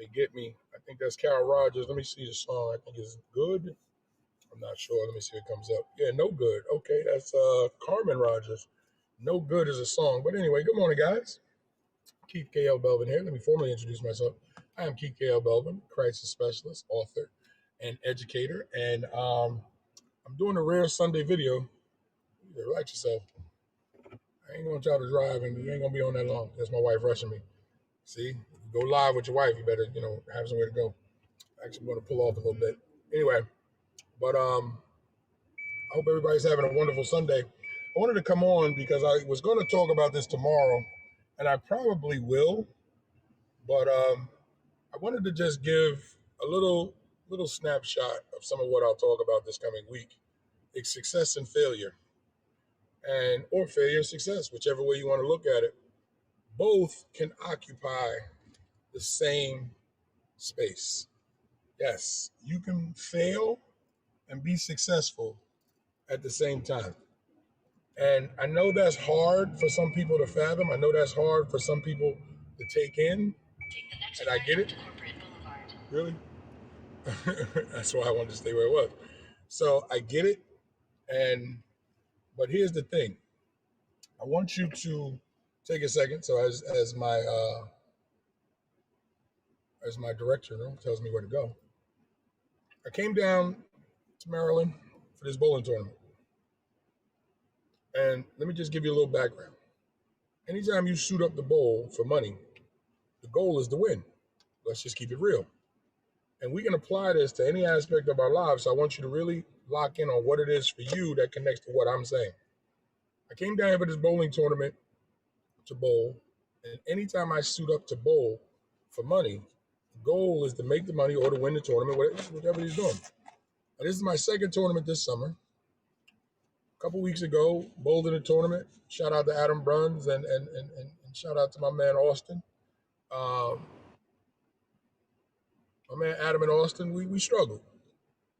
They Get Me. I think that's Carol Rogers. Let me see the song. I think it's Good. I'm not sure. Let me see if it comes up. Yeah, No Good. Okay, that's Carmen Rogers. No Good is a song. But anyway, good morning, guys. Keith K.L. Belvin here. Let me formally introduce myself. I am Keith K.L. Belvin, crisis specialist, author, and educator. And I'm doing a rare Sunday video. Relax yourself. I ain't going to try to drive, and you ain't going to be on that long. That's my wife rushing me. See, you go live with your wife, you better, have somewhere to go. Actually, I'm going to pull off a little bit. Anyway, but I hope everybody's having a wonderful Sunday. I wanted to come on because I was going to talk about this tomorrow, and I probably will. But I wanted to just give a little snapshot of some of what I'll talk about this coming week. It's success and failure, and or failure and success, whichever way you want to look at it. Both can occupy the same space. Yes, you can fail and be successful at the same time. And I know that's hard for some people to fathom. I know that's hard for some people to take in. And I get it. Really? That's why I wanted to stay where it was. So I get it. But here's the thing. I want you to take a second. So as my director tells me where to go. I came down to Maryland for this bowling tournament. And let me just give you a little background. Anytime you shoot up the bowl for money, the goal is to win. Let's just keep it real. And we can apply this to any aspect of our lives. So I want you to really lock in on what it is for you that connects to what I'm saying. I came down here for this bowling tournament to bowl. And anytime I suit up to bowl for money, the goal is to make the money or to win the tournament, whatever he's doing. Now, this is my second tournament this summer. A couple weeks ago, bowled in a tournament. Shout out to Adam Bruns and shout out to my man Austin. My man Adam and Austin, we struggled.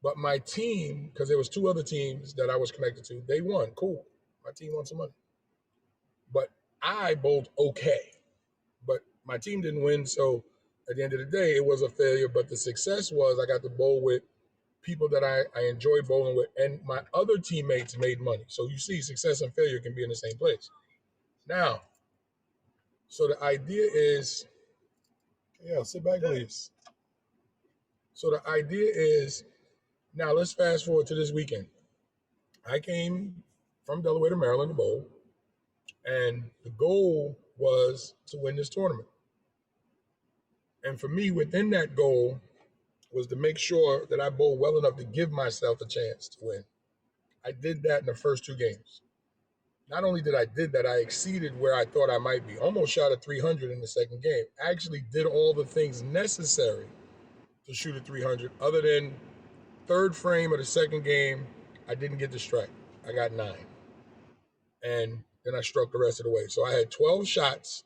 But my team, because there was two other teams that I was connected to, they won. Cool. My team won some money. But I bowled okay. But my team didn't win, so at the end of the day, it was a failure. But the success was I got to bowl with people that I enjoy bowling with, and my other teammates made money. So you see, success and failure can be in the same place. Now, so the idea is, sit back, please. So the idea is, now let's fast forward to this weekend. I came from Delaware to Maryland to bowl, and the goal was to win this tournament. And for me, within that goal was to make sure that I bowled well enough to give myself a chance to win. I did that in the first two games. Not only did I did that, I exceeded where I thought I might be. Almost shot a 300 in the second game. Actually did all the things necessary to shoot a 300, other than third frame of the second game, I didn't get the strike. I got 9. And then I struck the rest of the way. So I had 12 shots.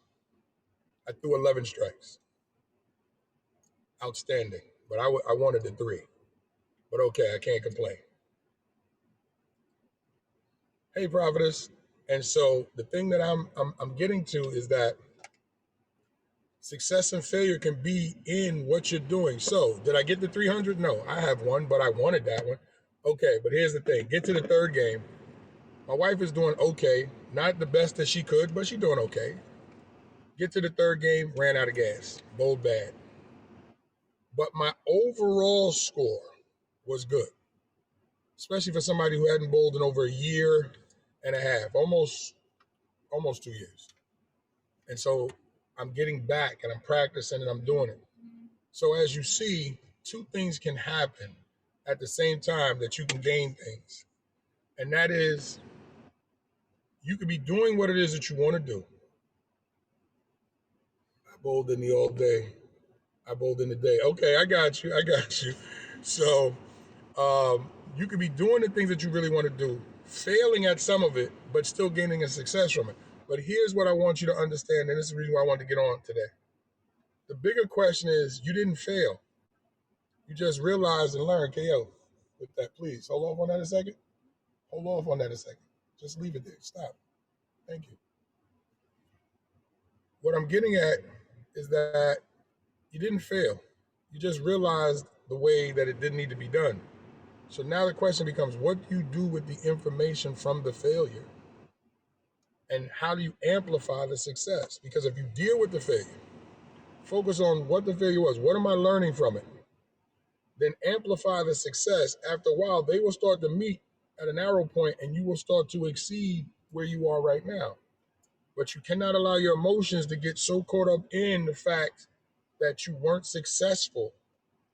I threw 11 strikes. Outstanding. But I wanted the 3. But okay, I can't complain. Hey, Prophetess. And so the thing that I'm getting to is that success and failure can be in what you're doing. So did I get the 300? No, I have one, but I wanted that one. Okay, but here's the thing. Get to the third game. My wife is doing okay. Not the best that she could, but she's doing okay. Get to the third game, ran out of gas. Bowled bad. But my overall score was good, especially for somebody who hadn't bowled in over a year and a half, almost 2 years. And so I'm getting back and I'm practicing and I'm doing it. So as you see, two things can happen at the same time that you can gain things. And that is, you could be doing what it is that you want to do. I bowled in the all day. I bowled in the day. Okay, I got you. So you could be doing the things that you really want to do, failing at some of it, but still gaining a success from it. But here's what I want you to understand, and this is the reason why I wanted to get on today. The bigger question is, you didn't fail. You just realized and learned. KO, with that, please. Hold off on that a second. Hold off on that a second. Just leave it there. Stop. Thank you. What I'm getting at is that, You didn't fail. You just realized the way that it didn't need to be done. So now the question becomes, what do you do with the information from the failure? And how do you amplify the success? Because if you deal with the failure, focus on what the failure was, what am I learning from it? Then amplify the success. After a while, they will start to meet at an arrow point and you will start to exceed where you are right now. But you cannot allow your emotions to get so caught up in the fact that you weren't successful,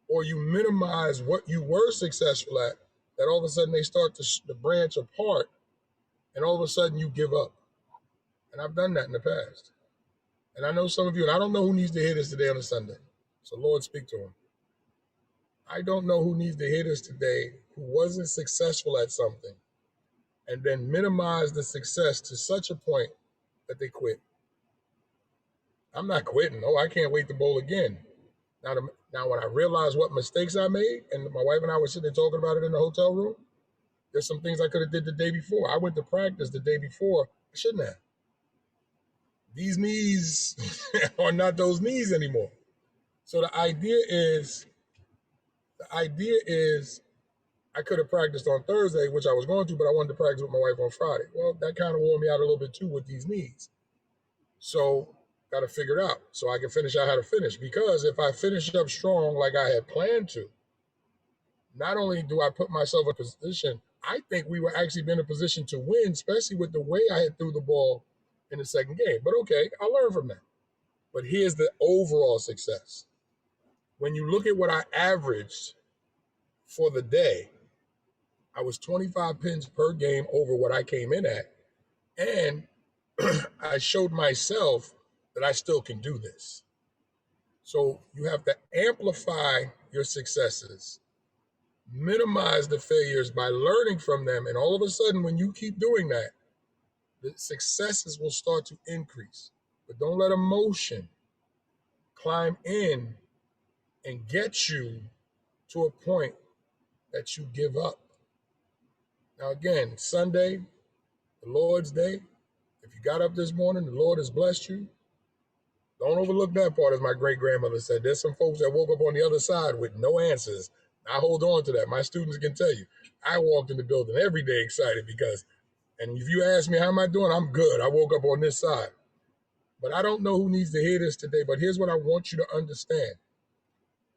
or you minimize what you were successful at, that all of a sudden they start to branch apart and all of a sudden you give up. And I've done that in the past. And I know some of you, and I don't know who needs to hear this today on a Sunday. So Lord, speak to him. I don't know who needs to hear this today who wasn't successful at something and then minimize the success to such a point that they quit. I'm not quitting. Oh, I can't wait to bowl again. Now, when I realized what mistakes I made, and my wife and I were sitting there talking about it in the hotel room, there's some things I could have did the day before. I went to practice the day before. I shouldn't have. These knees are not those knees anymore. So the idea is I could have practiced on Thursday, which I was going to, but I wanted to practice with my wife on Friday. Well, that kind of wore me out a little bit too with these knees. So got to figure it out so I can finish out how to finish. Because if I finish up strong like I had planned to, not only do I put myself in a position, I think we were actually in a position to win, especially with the way I had threw the ball in the second game. But okay, I'll learn from that. But here's the overall success. When you look at what I averaged for the day, I was 25 pins per game over what I came in at. And I showed myself that I still can do this. So you have to amplify your successes, minimize the failures by learning from them. And all of a sudden, when you keep doing that, the successes will start to increase. But don't let emotion climb in and get you to a point that you give up. Now, again, Sunday, the Lord's Day. If you got up this morning, the Lord has blessed you. Don't overlook that part, as my great-grandmother said. There's some folks that woke up on the other side with no answers. I hold on to that. My students can tell you. I walked in the building every day excited because, and if you ask me how am I doing, I'm good. I woke up on this side. But I don't know who needs to hear this today, but here's what I want you to understand.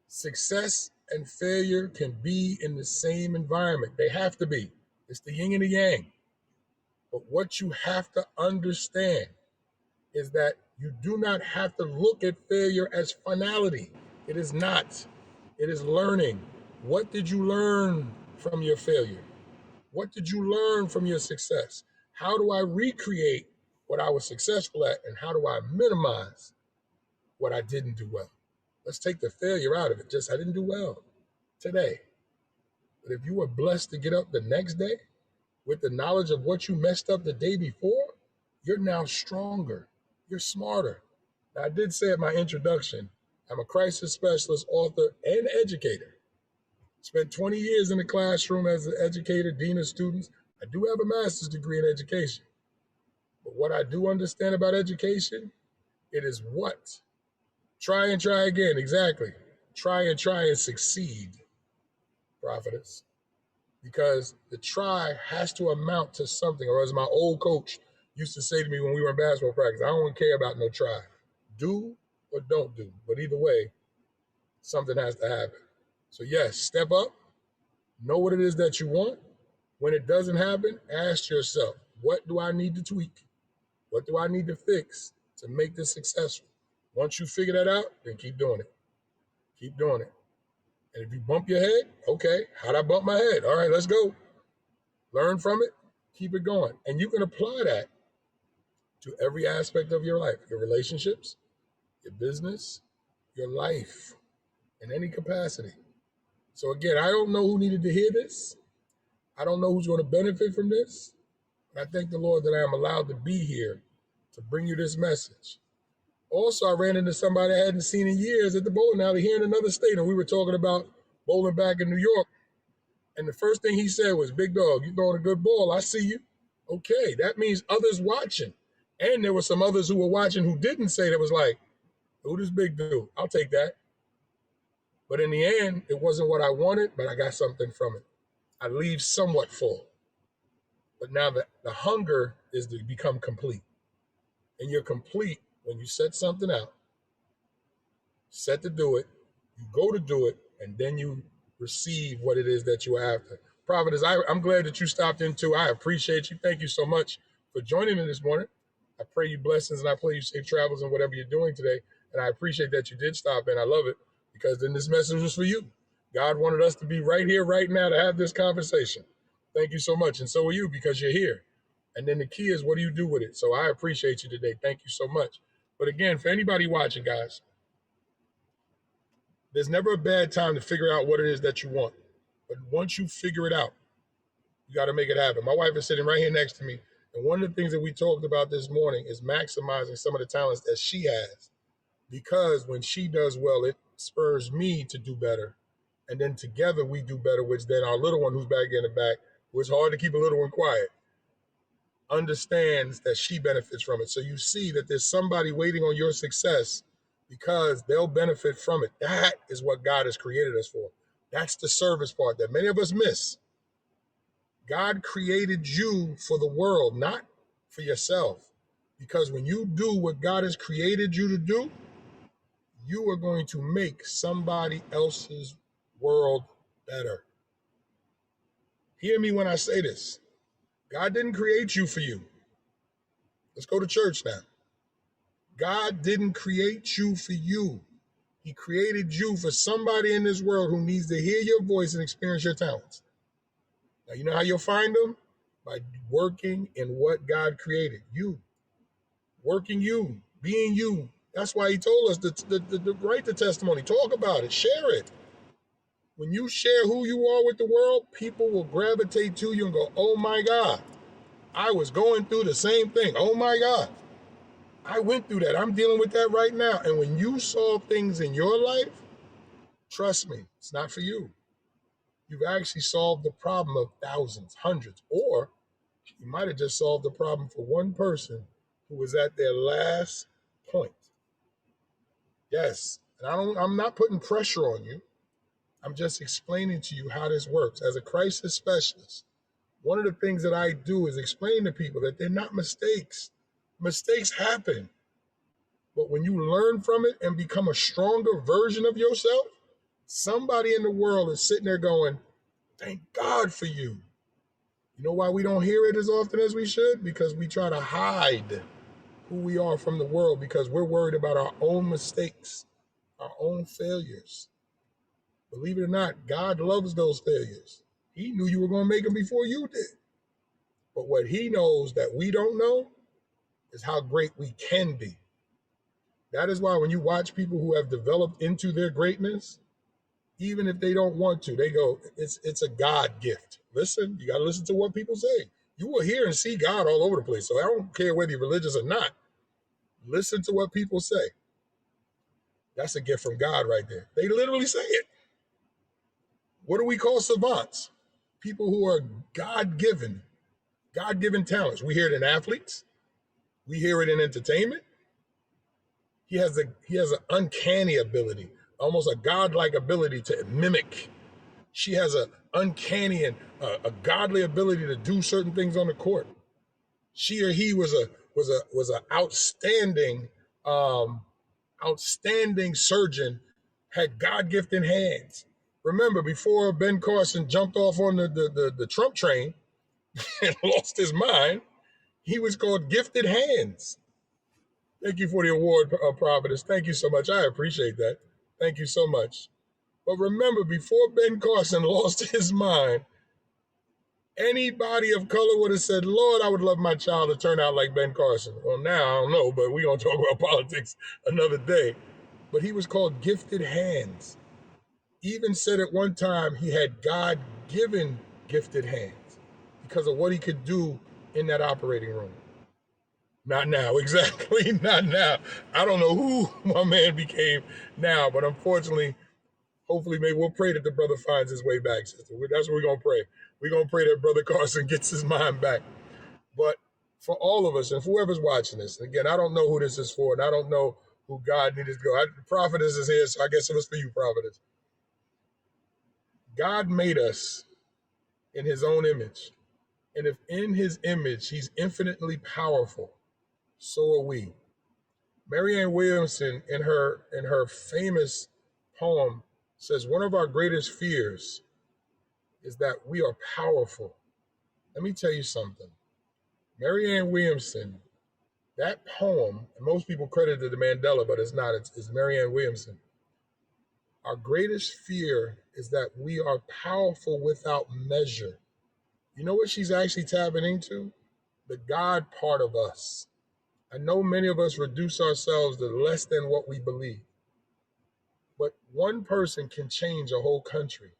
Success and failure can be in the same environment. They have to be. It's the yin and the yang. But what you have to understand is that you do not have to look at failure as finality. It is not. It is learning. What did you learn from your failure? What did you learn from your success? How do I recreate what I was successful at, and how do I minimize what I didn't do well? Let's take the failure out of it. Just, I didn't do well today. But if you were blessed to get up the next day with the knowledge of what you messed up the day before, you're now stronger. You're smarter. Now, I did say in my introduction, I'm a crisis specialist, author, and educator. Spent 20 years in the classroom as an educator, dean of students. I do have a master's degree in education. But what I do understand about education, it is what? Try and try again, exactly. Try and succeed, prophetess. Because the try has to amount to something, or as my old coach used to say to me when we were in basketball practice, I don't care about no try. Do or don't do. But either way, something has to happen. So yes, step up, know what it is that you want. When it doesn't happen, ask yourself, what do I need to tweak? What do I need to fix to make this successful? Once you figure that out, then keep doing it. Keep doing it. And if you bump your head, okay, how'd I bump my head? All right, let's go. Learn from it, keep it going. And you can apply that to every aspect of your life, your relationships, your business, your life, in any capacity. So again, I don't know who needed to hear this. I don't know who's going to benefit from this. But I thank the Lord that I am allowed to be here to bring you this message. Also, I ran into somebody I hadn't seen in years at the bowling alley here in another state, and we were talking about bowling back in New York. And the first thing he said was, "Big dog, you're throwing a good ball. I see you." Okay, that means others watching. And there were some others who were watching who didn't say that, was like, "Who this big dude? I'll take that." But in the end, it wasn't what I wanted, but I got something from it. I leave somewhat full. But now the hunger is to become complete. And you're complete when you set something out, set to do it, you go to do it, and then you receive what it is that you are after. Prophetess, I'm glad that you stopped in too. I appreciate you. Thank you so much for joining me this morning. I pray you blessings and I pray you safe travels in whatever you're doing today. And I appreciate that you did stop in. I love it because then this message was for you. God wanted us to be right here, right now to have this conversation. Thank you so much. And so are you because you're here. And then the key is, what do you do with it? So I appreciate you today. Thank you so much. But again, for anybody watching, guys, there's never a bad time to figure out what it is that you want. But once you figure it out, you got to make it happen. My wife is sitting right here next to me. And one of the things that we talked about this morning is maximizing some of the talents that she has. Because when she does well, it spurs me to do better. And then together we do better, which then our little one who's back in the back, who it's hard to keep a little one quiet, understands that she benefits from it. So you see that there's somebody waiting on your success because they'll benefit from it. That is what God has created us for. That's the service part that many of us miss. God created you for the world, not for yourself. Because when you do what God has created you to do, you are going to make somebody else's world better. Hear me when I say this. God didn't create you for you. Let's go to church now. God didn't create you for you. He created you for somebody in this world who needs to hear your voice and experience your talents. Now, you know how you'll find them? By working in what God created. You. Working you. Being you. That's why he told us to write the testimony. Talk about it. Share it. When you share who you are with the world, people will gravitate to you and go, oh my God, I was going through the same thing. Oh my God, I went through that. I'm dealing with that right now. And when you solve things in your life, trust me, it's not for you. You've actually solved the problem of thousands, hundreds, or you might have just solved the problem for one person who was at their last point. Yes, and I'm not putting pressure on you. I'm just explaining to you how this works. As a crisis specialist, one of the things that I do is explain to people that they're not mistakes. Mistakes happen. But when you learn from it and become a stronger version of yourself, somebody in the world is sitting there going, thank God for you. You know why we don't hear it as often as we should? Because we try to hide who we are from the world because we're worried about our own mistakes, our own failures. Believe it or not, God loves those failures. He knew you were going to make them before you did. But what he knows that we don't know is how great we can be. That is why when you watch people who have developed into their greatness, even if they don't want to, they go, it's a God gift. Listen, you got to listen to what people say. You will hear and see God all over the place. So I don't care whether you're religious or not. Listen to what people say. That's a gift from God right there. They literally say it. What do we call savants? People who are God-given talents. We hear it in athletes. We hear it in entertainment. He has an uncanny ability, almost a godlike ability to mimic. She has an uncanny and a godly ability to do certain things on the court. She or he was an outstanding surgeon, had God-gifted hands. Remember, before Ben Carson jumped off on the Trump train and lost his mind, he was called Gifted Hands. Thank you for the award, Prophetess. Thank you so much. I appreciate that. Thank you so much. But remember, before Ben Carson lost his mind, anybody of color would have said, Lord, I would love my child to turn out like Ben Carson. Well, now I don't know, but we're going to talk about politics another day. But he was called Gifted Hands. Even said at one time he had God-given gifted hands because of what he could do in that operating room. Not now, exactly, not now. I don't know who my man became now, but unfortunately, hopefully, maybe we'll pray that the brother finds his way back, sister. That's what we're going to pray. We're going to pray that Brother Carson gets his mind back. But for all of us, and whoever's watching this, again, I don't know who this is for, and I don't know who God needed to go. Prophetess is here, so I guess it was for you, Prophetess. God made us in his own image. And if in his image he's infinitely powerful, so are we. Marianne Williamson, in her famous poem, says one of our greatest fears is that we are powerful. Let me tell you something. Marianne Williamson, that poem, and most people credit it to Mandela, but it's not. It's Marianne Williamson. Our greatest fear is that we are powerful without measure. You know what she's actually tapping into? The God part of us. I know many of us reduce ourselves to less than what we believe, but one person can change a whole country.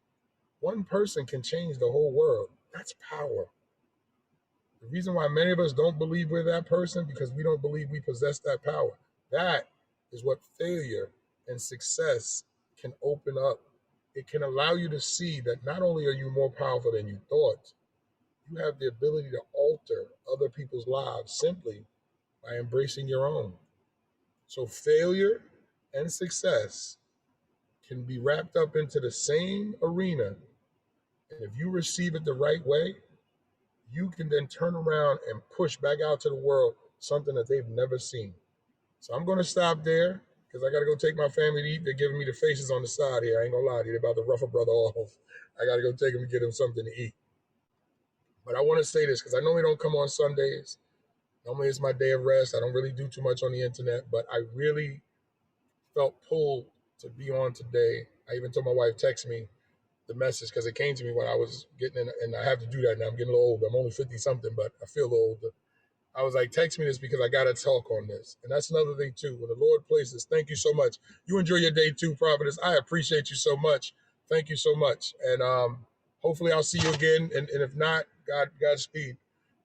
One person can change the whole world. That's power. The reason why many of us don't believe we're that person because we don't believe we possess that power. That is what failure and success can open up. It can allow you to see that not only are you more powerful than you thought, you have the ability to alter other people's lives simply by embracing your own. So failure and success can be wrapped up into the same arena. And if you receive it the right way, you can then turn around and push back out to the world something that they've never seen. So I'm going to stop there because I got to go take my family to eat. They're giving me the faces on the side here. I ain't going to lie to you. They're about to rough a brother off. I got to go take him and get him something to eat. But I want to say this because I normally don't come on Sundays. Normally it's my day of rest. I don't really do too much on the internet, but I really felt pulled to be on today. I even told my wife, text me the message because it came to me when I was getting in, and I have to do that now. I'm getting a little older. I'm only 50 something, but I feel a little older. I was like, text me this because I got to talk on this. And that's another thing too. When the Lord places, thank you so much. You enjoy your day too, Prophetess. I appreciate you so much. Thank you so much. And hopefully I'll see you again. And if not, Godspeed.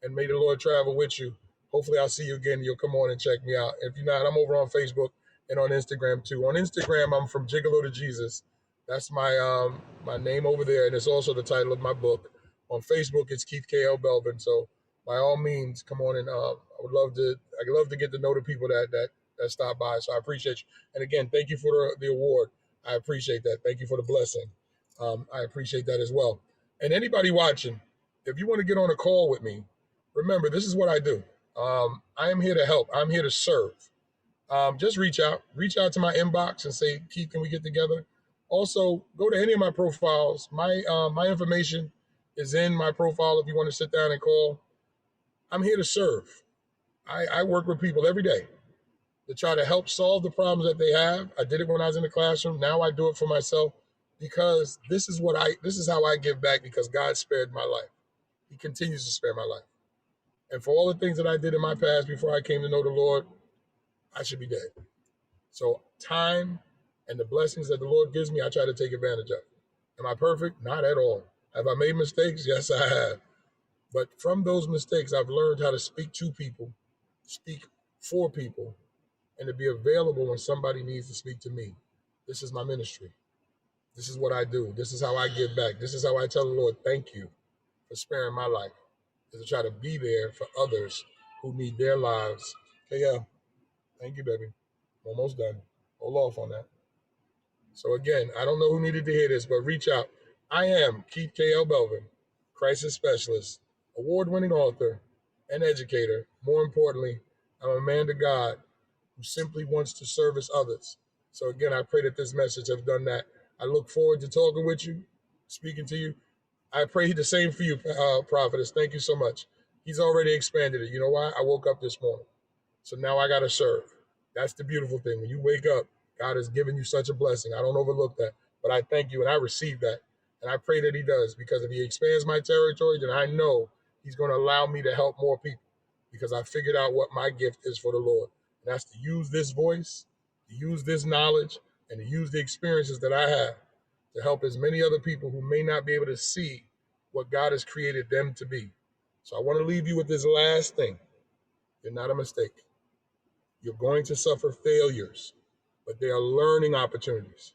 And may the Lord travel with you. Hopefully I'll see you again. You'll come on and check me out. If you're not, I'm over on Facebook and on Instagram too. On Instagram, I'm From Gigolo to Jesus. That's my name over there. And it's also the title of my book. On Facebook, it's Keith K.L. Belvin. So by all means, come on and I'd love to get to know the people that stop by. So I appreciate you. And again, thank you for the award. I appreciate that. Thank you for the blessing. I appreciate that as well. And anybody watching, if you want to get on a call with me, remember, this is what I do. I am here to help. I'm here to serve. Just reach out to my inbox and say, Keith, can we get together? Also, go to any of my profiles. My information is in my profile if you want to sit down and call. I'm here to serve. I work with people every day to try to help solve the problems that they have. I did it when I was in the classroom. Now I do it for myself because this is how I give back because God spared my life. He continues to spare my life. And for all the things that I did in my past before I came to know the Lord, I should be dead. So time and the blessings that the Lord gives me, I try to take advantage of. Am I perfect? Not at all. Have I made mistakes? Yes, I have. But from those mistakes, I've learned how to speak to people, speak for people, and to be available when somebody needs to speak to me. This is my ministry. This is what I do. This is how I give back. This is how I tell the Lord, thank you for sparing my life, is to try to be there for others who need their lives. Okay, yeah. Thank you, baby. I'm almost done. Hold off on that. So again, I don't know who needed to hear this, but reach out. I am Keith K.L. Belvin, crisis specialist, award-winning author, and educator. More importantly, I'm a man to God who simply wants to service others. So again, I pray that this message has done that. I look forward to talking with you, speaking to you. I pray the same for you, Prophetess. Thank you so much. He's already expanded it. You know why? I woke up this morning. So now I got to serve. That's the beautiful thing. When you wake up, God has given you such a blessing. I don't overlook that, but I thank you and I receive that. And I pray that he does, because if he expands my territory, then I know he's going to allow me to help more people, because I figured out what my gift is for the Lord. And that's to use this voice, to use this knowledge, and to use the experiences that I have to help as many other people who may not be able to see what God has created them to be. So I want to leave you with this last thing. You're not a mistake. You're going to suffer failures, but they are learning opportunities.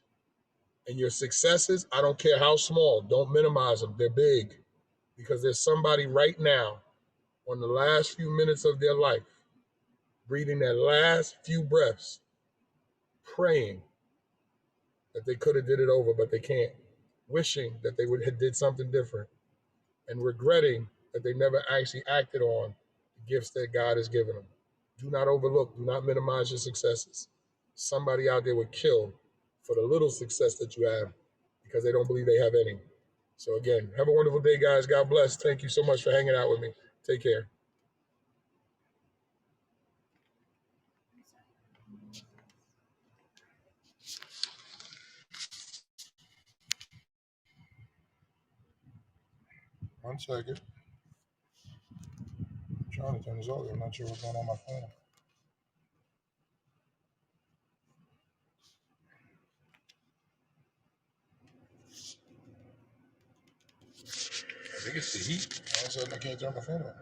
And your successes, I don't care how small, don't minimize them. They're big, because there's somebody right now on the last few minutes of their life, breathing their last few breaths, praying that they could have did it over, but they can't. wishing that they would have did something different, and regretting that they never actually acted on the gifts that God has given them. Do not overlook, do not minimize your successes. Somebody out there would kill for the little success that you have because they don't believe they have any. So again, have a wonderful day, guys. God bless. Thank you so much for hanging out with me. Take care. One second. I'm trying to turn this over. I'm not sure what's going on my phone. I think it's the heat. All of a sudden, I can't turn my phone on.